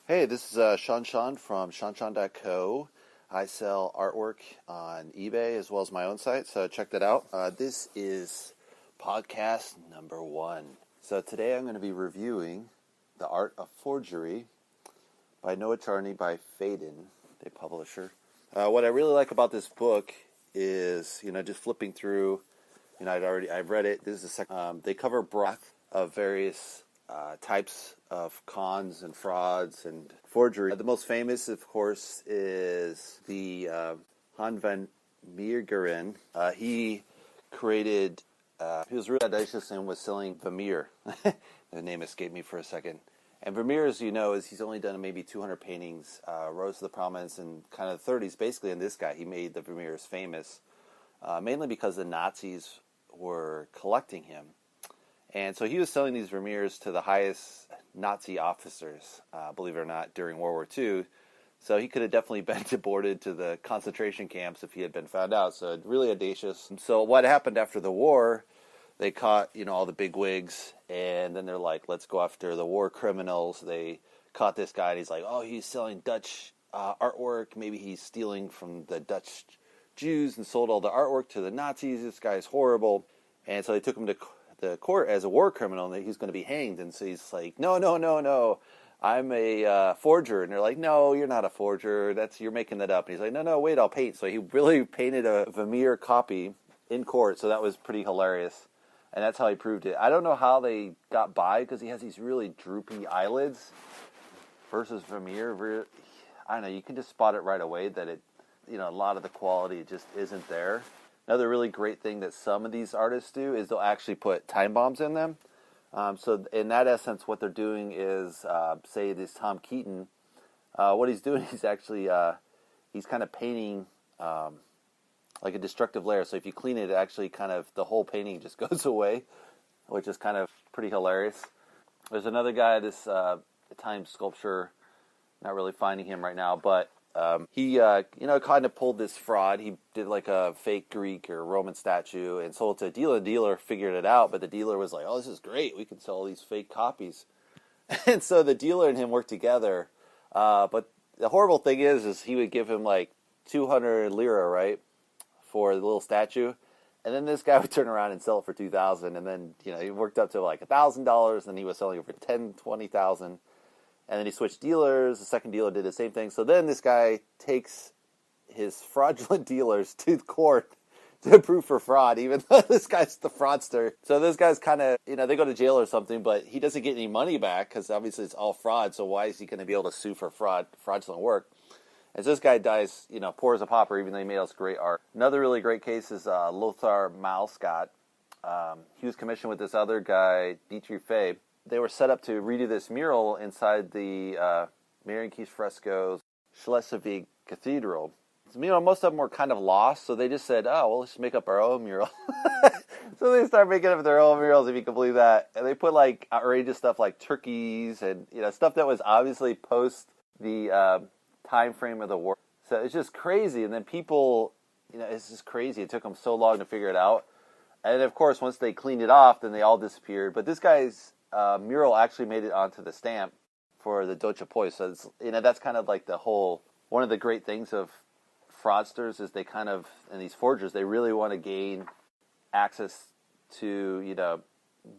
Hey, this is Sean from SeanSean.co. I sell artwork on eBay as well as my own site, so check that out. This is podcast number 1. So today I'm going to be reviewing The Art of Forgery by Noah Charney by Faden, the publisher. What I really like about this book is, just flipping through, I've read it. This is the second. They cover breadth of various types of cons and frauds and forgery. The most famous, of course, is the Han van Meegeren. He was really audacious and was selling Vermeer. The name escaped me for a second. And Vermeer, as you know, he's only done maybe 200 paintings, rose to the prominence in kind of the 30s. Basically, in this guy, he made the Vermeers famous, mainly because the Nazis were collecting him. And so he was selling these Vermeers to the highest Nazi officers, believe it or not, during World War II. So he could have definitely been deported to the concentration camps if he had been found out. So really audacious. So what happened after the war, they caught, all the bigwigs, and then they're like, let's go after the war criminals. They caught this guy, and he's like, oh, he's selling Dutch artwork. Maybe he's stealing from the Dutch Jews and sold all the artwork to the Nazis. This guy's horrible. And so they took him to the court as a war criminal, and he's going to be hanged. And so he's like, no, I'm a forger. And they're like, no, you're not a forger. You're making that up. And he's like, no, wait, I'll paint. So he really painted a Vermeer copy in court. So that was pretty hilarious. And that's how he proved it. I don't know how they got by, because he has these really droopy eyelids versus Vermeer. I don't know, you can just spot it right away that a lot of the quality just isn't there. Another really great thing that some of these artists do is they'll actually put time bombs in them. So in that essence, what they're doing is, say this Tom Keaton, what he's doing is actually, he's kind of painting like a destructive layer. So if you clean it, actually kind of the whole painting just goes away, which is kind of pretty hilarious. There's another guy, this Italian sculptor, not really finding him right now, but he, kind of pulled this fraud. He did like a fake Greek or Roman statue and sold it to a dealer. The dealer figured it out, but the dealer was like, oh, this is great. We can sell all these fake copies. And so the dealer and him worked together. But the horrible thing is he would give him like 200 lira, right, for the little statue. And then this guy would turn around and sell it for 2,000. And then, he worked up to like $1,000, and he was selling it for 10, 20,000. And then he switched dealers. The second dealer did the same thing. So then this guy takes his fraudulent dealers to court to prove for fraud, even though this guy's the fraudster. So this guy's kind of, they go to jail or something, but he doesn't get any money back because obviously it's all fraud. So why is he going to be able to sue for fraudulent work? And so this guy dies, poor as a pauper, even though he made us great art. Another really great case is Lothar Malscott. He was commissioned with this other guy, Dietrich Fay. They were set up to redo this mural inside the Marienkies frescoes, Schleswig Cathedral. So, most of them were kind of lost, so they just said, oh, well, let's just make up our own mural. So they start making up their own murals, if you can believe that. And they put, like, outrageous stuff like turkeys and, stuff that was obviously post the time frame of the war. So it's just crazy. And then people, it's just crazy. It took them so long to figure it out. And, of course, once they cleaned it off, then they all disappeared. But this guy's mural actually made it onto the stamp for the Deutsche Post. So it's, that's kind of like one of the great things of fraudsters is they kind of, and these forgers, they really want to gain access to,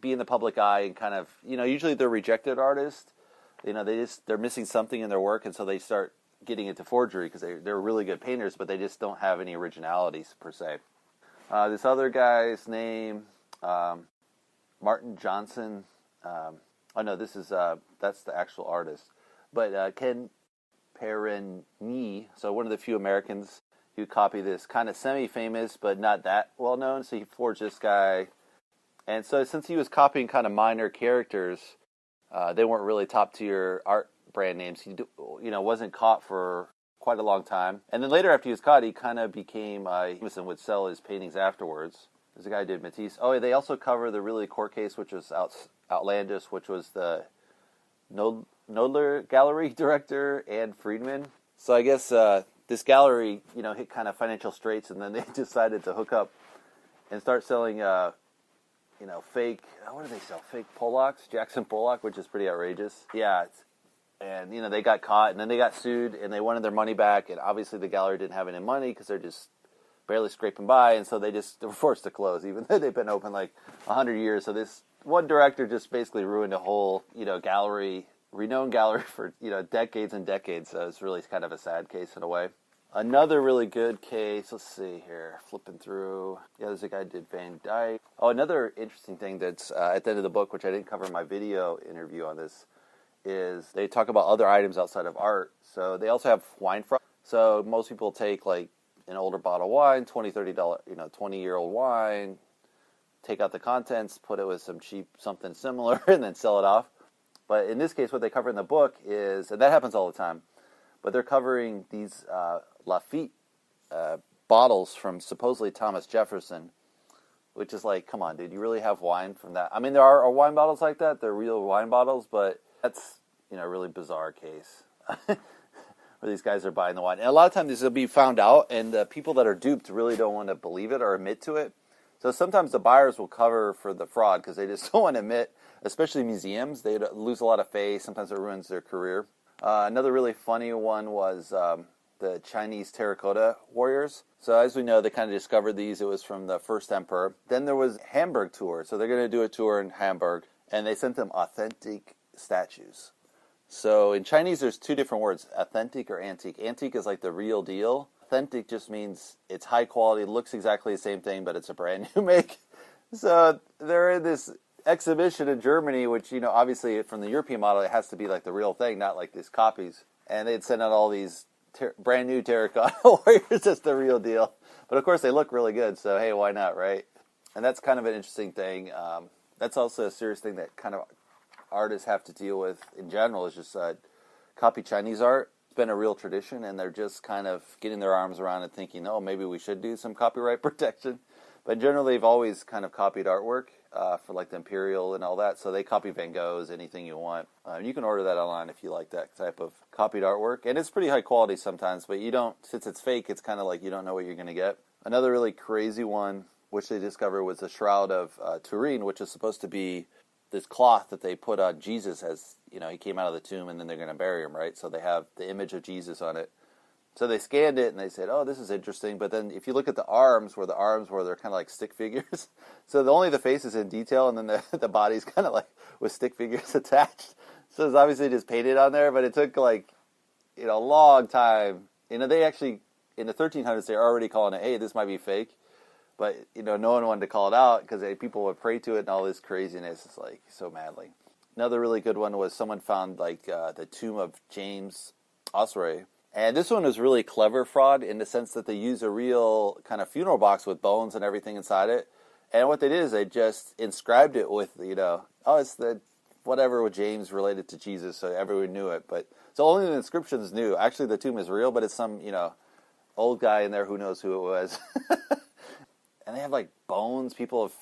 be in the public eye and kind of, usually they're rejected artists. They're missing something in their work, and so they start getting into forgery because they're really good painters, but they just don't have any originalities per se. This other guy's name, Martin Johnson. That's the actual artist. But Ken Perroni, so one of the few Americans who copied this, kind of semi-famous, but not that well-known, so he forged this guy. And so since he was copying kind of minor characters, they weren't really top-tier art brand names. He wasn't caught for quite a long time. And then later after he was caught, he kind of became famous and would sell his paintings afterwards. There's a guy who did Matisse. Oh, they also cover the really court case, which was outlandish, which was the Knoedler Gallery director, Anne Friedman. So I guess this gallery, hit kind of financial straits, and then they decided to hook up and start selling, fake, what do they sell? Fake Pollocks? Jackson Pollock, which is pretty outrageous. Yeah, And, they got caught, and then they got sued, and they wanted their money back, and obviously the gallery didn't have any money because they're just barely scraping by, and so they were forced to close, even though they've been open like 100 years. So this one director just basically ruined a whole, gallery, renowned gallery for, decades and decades. So it's really kind of a sad case in a way. Another really good case, let's see here, flipping through. Yeah, there's a guy who did Van Dyke. Oh, another interesting thing that's at the end of the book, which I didn't cover in my video interview on this, is they talk about other items outside of art. So they also have wine fraud. So most people take like an older bottle of wine, $20, $30, 20-year-old wine, take out the contents, put it with some cheap something similar, and then sell it off. But in this case, what they cover in the book is, and that happens all the time, but they're covering these Lafite bottles from supposedly Thomas Jefferson, which is like, come on, dude, you really have wine from that? I mean, there are wine bottles like that. They're real wine bottles, but that's, a really bizarre case where these guys are buying the wine. And a lot of times this will be found out, and the people that are duped really don't want to believe it or admit to it. So sometimes the buyers will cover for the fraud because they just don't want to admit, especially museums. They lose a lot of face. Sometimes it ruins their career. Another really funny one was the Chinese terracotta warriors. So as we know, they kind of discovered these. It was from the first emperor. Then there was Hamburg tour. So they're going to do a tour in Hamburg, and they sent them authentic statues. So in Chinese, there's two different words, authentic or antique. Antique is like the real deal. Authentic just means it's high quality, looks exactly the same thing, but it's a brand new make. So they're in this exhibition in Germany, which, obviously from the European model, it has to be like the real thing, not like these copies. And they'd send out all these brand new terracotta warriors as the real deal. But of course, they look really good, so hey, why not, right? And that's kind of an interesting thing. That's also a serious thing that kind of artists have to deal with in general, is just copy Chinese art. It's been a real tradition, and they're just kind of getting their arms around it, thinking, oh, maybe we should do some copyright protection. But generally, they've always kind of copied artwork for like the Imperial and all that. So they copy Van Gogh's, anything you want. You can order that online if you like that type of copied artwork. And it's pretty high quality sometimes, but you don't, since it's fake, it's kind of like you don't know what you're going to get. Another really crazy one, which they discovered, was the Shroud of Turin, which is supposed to be this cloth that they put on Jesus as, he came out of the tomb, and then they're going to bury him, right? So they have the image of Jesus on it. So they scanned it, and they said, oh, this is interesting. But then if you look at the arms, they're kind of like stick figures. So only the face is in detail, and then the body's kind of like with stick figures attached. So it's obviously just painted on there, but it took like, a long time. They actually, in the 1300s, they were already calling it, hey, this might be fake. But, no one wanted to call it out because people would pray to it and all this craziness. It's like so madly. Another really good one was someone found like the tomb of James Osroy. And this one was really clever fraud in the sense that they used a real kind of funeral box with bones and everything inside it. And what they did is they just inscribed it with, it's the whatever with James related to Jesus, so everyone knew it. But so only the inscriptions knew. Actually, the tomb is real, but it's some, old guy in there who knows who it was. And they have like bones. People have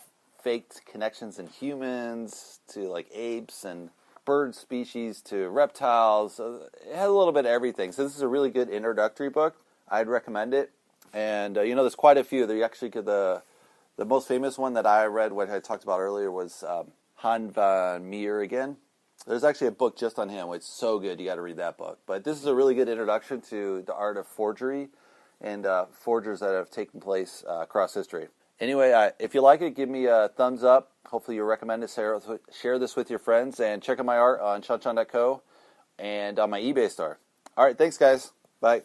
faked connections in humans to like apes and bird species to reptiles. So it had a little bit of everything. So this is a really good introductory book. I'd recommend it. And there's quite a few. They actually the most famous one that I read, what I talked about earlier, was Han van Meer again. There's actually a book just on him, which is so good. You got to read that book. But this is a really good introduction to the art of forgery and forgers that have taken place across history. Anyway, if you like it, give me a thumbs up. Hopefully you'll recommend it. Share this with your friends. And check out my art on chanchan.co and on my eBay store. All right, thanks, guys. Bye.